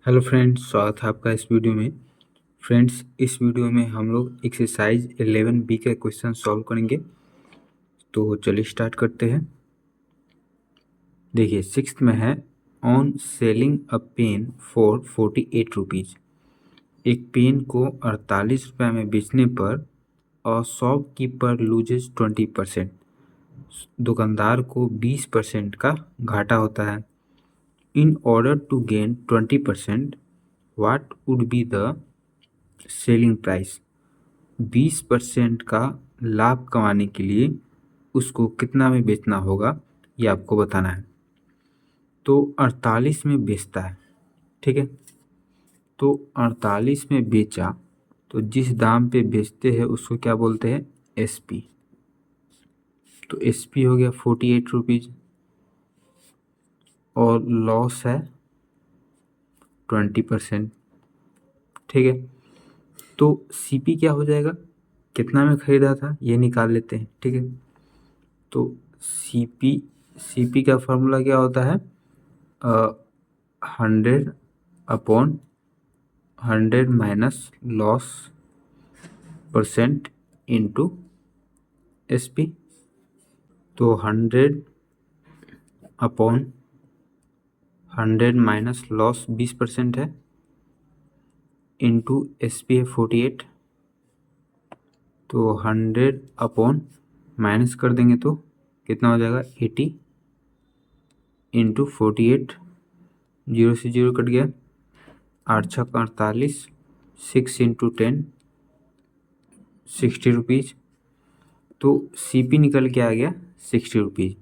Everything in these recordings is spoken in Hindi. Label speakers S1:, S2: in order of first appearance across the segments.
S1: हेलो फ्रेंड्स, स्वागत है आपका इस वीडियो में। फ्रेंड्स, इस वीडियो में हम लोग एक्सरसाइज 11B का क्वेश्चन सॉल्व करेंगे। तो चलिए स्टार्ट करते हैं। देखिए, सिक्स्थ में है, on selling a pen for 48 rupees. एक पेन को 48 रुपये में बेचने पर अ शॉपकीपर लूजेज 20%। दुकानदार को 20% का घाटा होता है। In order to gain 20%, what would be the selling price. 20% का लाभ कमाने के लिए उसको कितना में बेचना होगा, ये आपको बताना है। तो 48 में बेचता है, ठीक है। तो 48 में बेचा, तो जिस दाम पे बेचते हैं उसको क्या बोलते हैं, एसपी। तो एसपी हो गया 48 रुपीज़ और लॉस है 20%, ठीक है। तो सीपी क्या हो जाएगा, कितना में खरीदा था ये निकाल लेते हैं, ठीक है। तो सीपी का फॉर्मूला क्या होता है, 100/100 minus loss percent into SP. तो 100/100 माइनस लॉस 20% है, इंटू एसपी है 48। तो 100 माइनस कर देंगे तो कितना हो जाएगा, 80 इंटू 48। 0 से 0 कट गया, 8 छक 48, 6 इंटू 10 60 रुपीज़। तो सीपी निकल के आ गया 60 रुपीज़,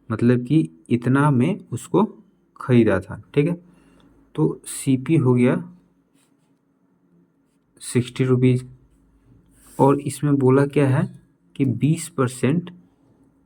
S1: मतलब कि इतना में उसको खरीदा था, ठीक है। तो सीपी हो गया 60 रुपीज़ और इसमें बोला क्या है कि 20%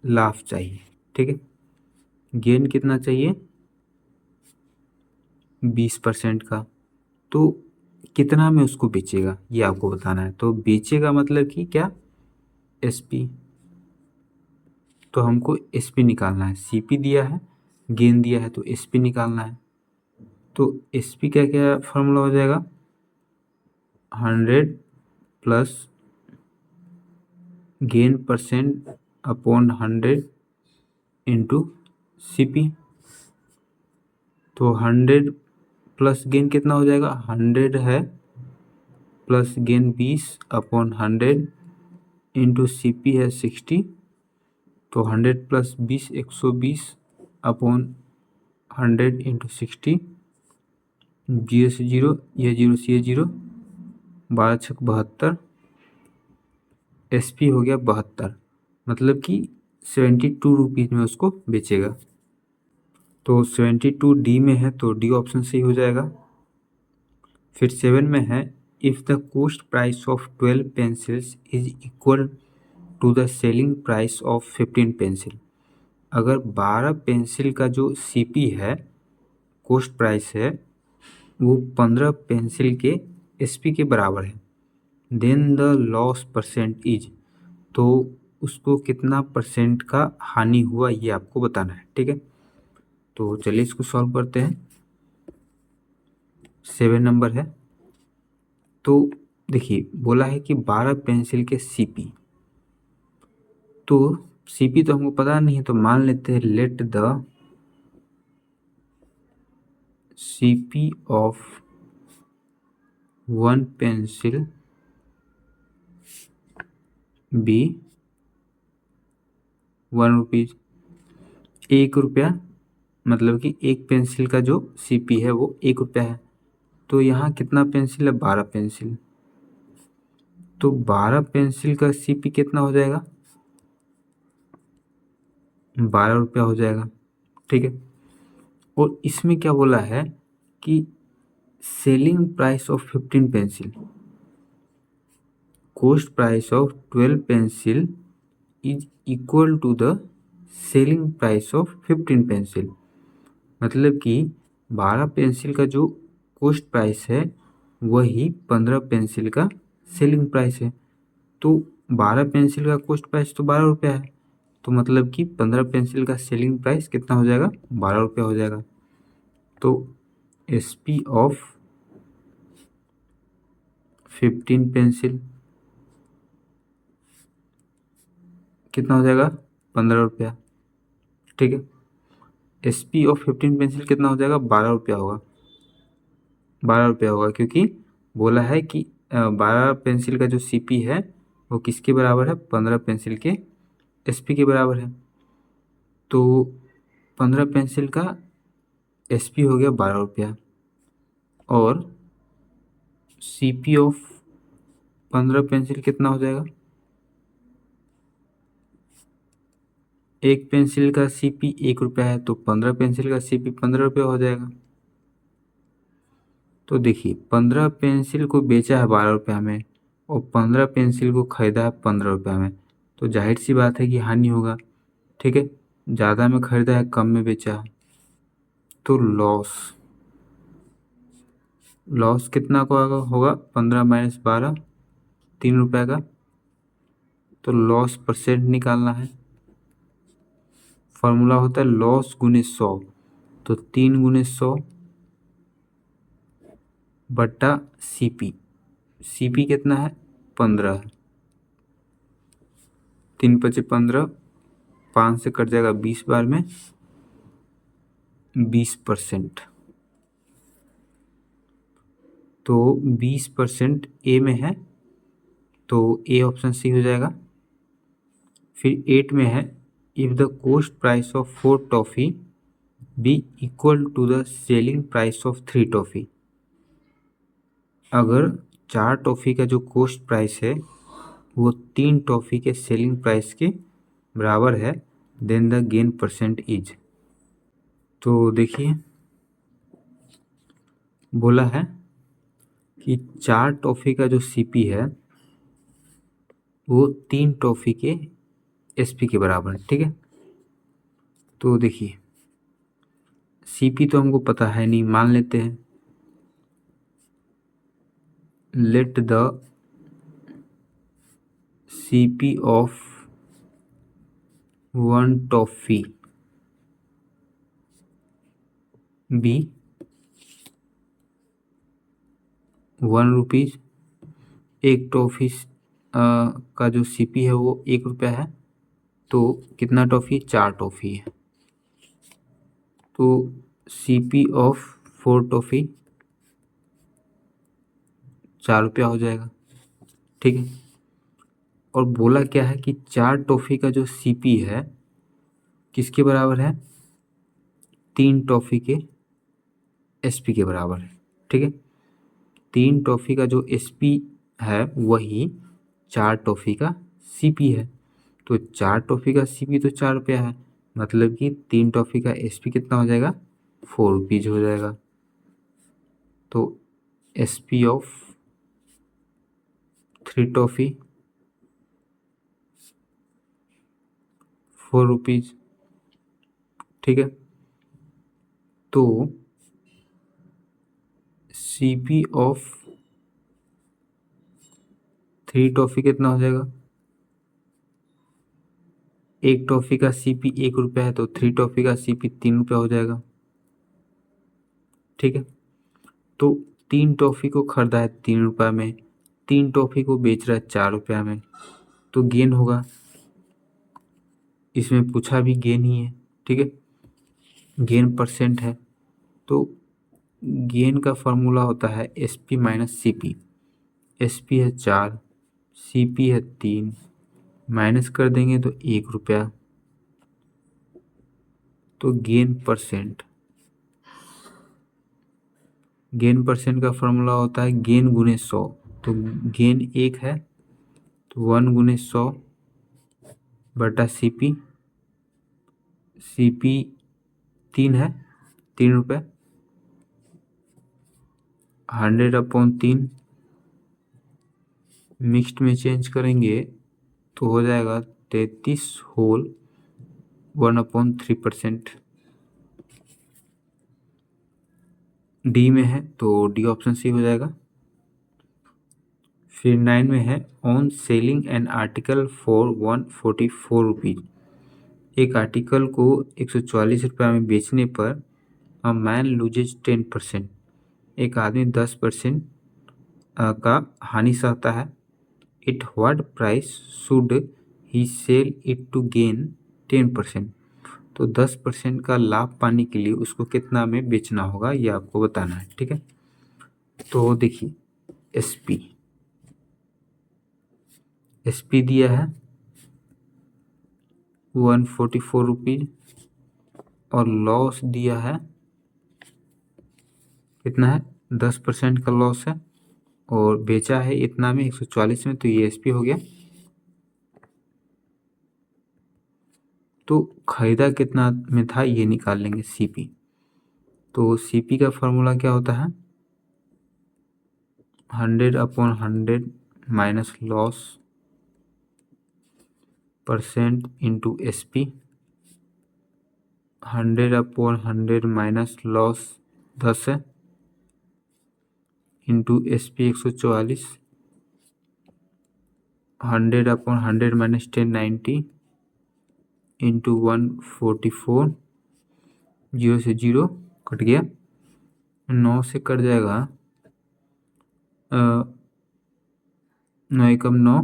S1: लाभ चाहिए, ठीक है। गेन कितना चाहिए, 20% का। तो कितना में उसको बेचेगा ये आपको बताना है। तो बेचेगा मतलब कि क्या, एसपी। तो हमको एसपी निकालना है, सीपी दिया है, गेन दिया है, तो एसपी निकालना है। तो एसपी का क्या फॉर्मूला हो जाएगा, 100 plus gain percent upon 100 into CP. तो 100 प्लस गेन कितना हो जाएगा, 100 है प्लस गेन 20/100 इंटू सीपी है 60। तो 100 प्लस 20 120/100 इंटू 60। 0 से 0, यह 0 से ये 0, 12 छक 72। एसपी हो गया 72, मतलब कि 72 रुपीज़ में उसको बेचेगा। तो 72 डी में है, तो डी ऑप्शन सही हो जाएगा। फिर 7 में है, if the cost price of 12 pencils is equal to the selling price of 15 pencil. अगर 12 पेंसिल का जो सीपी है, कॉस्ट प्राइस है, वो 15 पेंसिल के एसपी के बराबर है, then the loss percent is. तो उसको कितना परसेंट का हानि हुआ ये आपको बताना है, ठीक है। तो चलिए इसको सॉल्व करते हैं। 7 नंबर है, तो देखिए बोला है कि 12 पेंसिल के सीपी। तो सीपी तो हमको पता नहीं है, तो मान लेते हैं let the CP of 1 pencil be 1 rupees. 1 रुपया, मतलब कि एक पेंसिल का जो सीपी है वो 1 रुपया है। तो यहाँ कितना पेंसिल है, 12 पेंसिल। तो 12 पेंसिल का सीपी कितना हो जाएगा, 12 रुपया हो जाएगा, ठीक है। और इसमें क्या बोला है कि selling price of 15 pencil, cost price of 12 pencil is equal to the selling price of 15 pencil. मतलब कि 12 पेंसिल का जो कॉस्ट प्राइस है वही 15 पेंसिल का सेलिंग प्राइस है। तो 12 पेंसिल का कॉस्ट प्राइस तो 12 रुपया है, तो मतलब कि 15 पेंसिल का सेलिंग प्राइस कितना हो जाएगा, 12 रुपया हो जाएगा। तो एसपी ऑफ 15 पेंसिल कितना हो जाएगा 15 रुपया, ठीक है। SP ऑफ 15 पेंसिल कितना हो जाएगा 12 रुपया होगा, 12 रुपया होगा, क्योंकि बोला है कि 12 पेंसिल का जो CP है वो किसके बराबर है, 15 पेंसिल के SP के बराबर है। तो 15 पेंसिल का SP हो गया 12 रुपया, और CP ऑफ 15 पेंसिल कितना हो जाएगा, एक पेंसिल का CP 1 रुपया है, तो 15 पेंसिल का CP 15 रुपया हो जाएगा। तो देखिए 15 पेंसिल को बेचा है 12 रुपया में और 15 पेंसिल को खरीदा है 15 रुपया में, तो जाहिर सी बात है कि हानि होगा, ठीक है। ज़्यादा में खरीदा है, कम में बेचा है, तो लॉस कितना को होगा 15 माइनस 12, 3 रुपये का। तो लॉस परसेंट निकालना है, फॉर्मूला होता है लॉस गुने 100, तो 3 गुने 100 बट्टा CP कितना है 15, 3 पचे 15, 5 से कट जाएगा 20 बार में 20%, तो 20% ए में है, तो ए ऑप्शन सी हो जाएगा। फिर 8 में है, if the cost price of 4 toffee be equal to the selling price of 3 toffee. अगर 4 टॉफ़ी का जो कॉस्ट प्राइस है वो 3 टॉफ़ी के सेलिंग प्राइस के बराबर है, then the gain percent is. तो देखिए बोला है कि 4 टॉफ़ी का जो CP है वो 3 टॉफ़ी के SP के बराबर है, ठीक है। तो देखिए CP तो हमको पता है नहीं, मान लेते हैं let the CP of 1 toffee be 1 rupees. एक टॉफ़ी का जो CP है वो 1 रुपया है, तो कितना टॉफ़ी, 4 टॉफ़ी है, तो CP ऑफ 4 टॉफ़ी 4 रुपया हो जाएगा, ठीक है। और बोला क्या है कि 4 टॉफ़ी का जो CP है किसके बराबर है, 3 टॉफ़ी के SP के बराबर है, ठीक है। 3 टॉफ़ी का जो SP है वही 4 टॉफ़ी का CP है, तो 4 टॉफ़ी का CP तो 4 रुपया है, मतलब कि 3 टॉफ़ी का SP कितना हो जाएगा 4 रुपीज़ हो जाएगा। तो SP ऑफ 3 टॉफ़ी 4 रुपीज़, ठीक है। तो CP ऑफ 3 टॉफ़ी कितना हो जाएगा, एक टॉफ़ी का CP 1 रुपया है, तो 3 टॉफ़ी का CP 3 रुपया हो जाएगा, ठीक है। तो 3 टॉफ़ी को खरीदा है 3 रुपये में, 3 टॉफ़ी को बेच रहा है 4 रुपया में, तो गेन होगा, इसमें पूछा भी गेन ही है, ठीक है, गेन परसेंट है। तो गेन का फॉर्मूला होता है SP माइनस CP। SP है 4, CP है 3, माइनस कर देंगे तो 1 रुपया, तो गेन परसेंट का फॉर्मूला होता है गेन गुने 100, तो गेन 1 है तो 1 गुने 100 बटा CP 3 है, 3 रुपये, 100/3 मिक्स्ड में चेंज करेंगे तो हो जाएगा 33 होल 1/3%। डी में है तो डी ऑप्शन सी हो जाएगा। फिर 9 में है on selling an article for 144 rupees. एक आर्टिकल को 144 रुपये में बेचने पर अ मैन लूजेज 10%, एक आदमी 10% का हानि सहता है। At what price should he sell it to gain 10%। तो 10% का लाभ पाने के लिए उसको कितना में बेचना होगा ये आपको बताना है। ठीक है, तो देखिए एसपी दिया है 144 रुपीज और लॉस दिया है कितना है, 10% का लॉस है और बेचा है इतना में 144 में, तो ये एसपी हो गया। तो खरीदा कितना में था ये निकाल लेंगे सीपी। तो सीपी का फॉर्मूला क्या होता है, 100/100 minus loss percent into SP. 100/100 minus loss 10 है इंटू एसपी 144। 100/100 minus 10 90 into 144। 0 से 0 कट गया, 9 से कट जाएगा 9 एकम 9,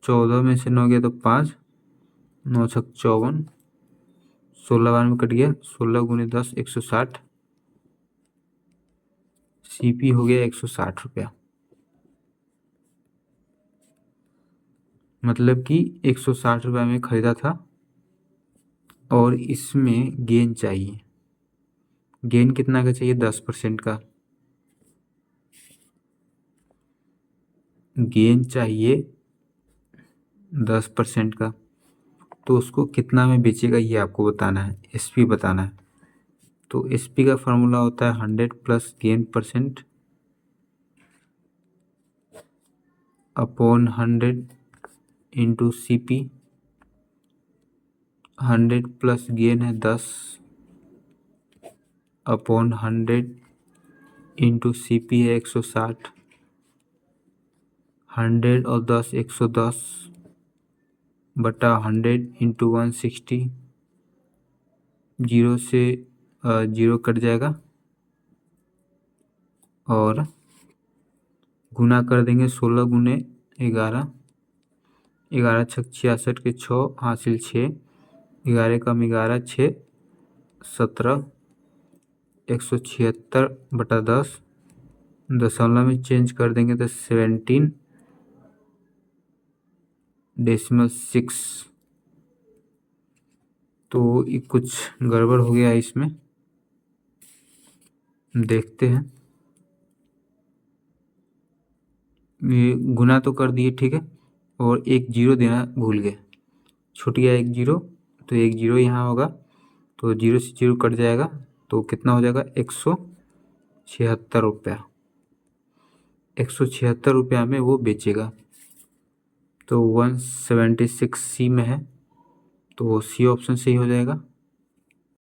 S1: 14 में से 9 गया तो 5, 9 छक 54, 16 बार में कट गया, 16 गुने 10 160। सीपी हो गया 160 रुपया, मतलब कि 160 रुपया में खरीदा था और इसमें गेन चाहिए। गेन कितना का चाहिए, 10% का गेन चाहिए, 10% का। तो उसको कितना में बेचेगा ये आपको बताना है, एसपी बताना है। तो एसपी का फॉर्मूला होता है 100 plus gain percent upon 100 into CP. 100 plus gain है 10 अपॉन 100 इंटू सीपी है 160। 100 और 10 110 बटा 100 इंटू 160। 0 से 0 कट जाएगा और गुना कर देंगे 16 गुने 11। 11 छक 66 के 6 हासिल 6। 11 कम 11 6 17। 176/10 दशमलव में चेंज कर देंगे तो 17.6। तो ये कुछ गड़बड़ हो गया इसमें, देखते हैं। ये गुना तो कर दिए ठीक है, और एक जीरो देना भूल गए, छूट गया एक जीरो, तो एक जीरो यहाँ होगा, तो 0 से 0 कट जाएगा, तो कितना हो जाएगा 176 रुपया। 176 रुपया में वो बेचेगा, तो 176 सी में है, तो सी ऑप्शन सही हो जाएगा।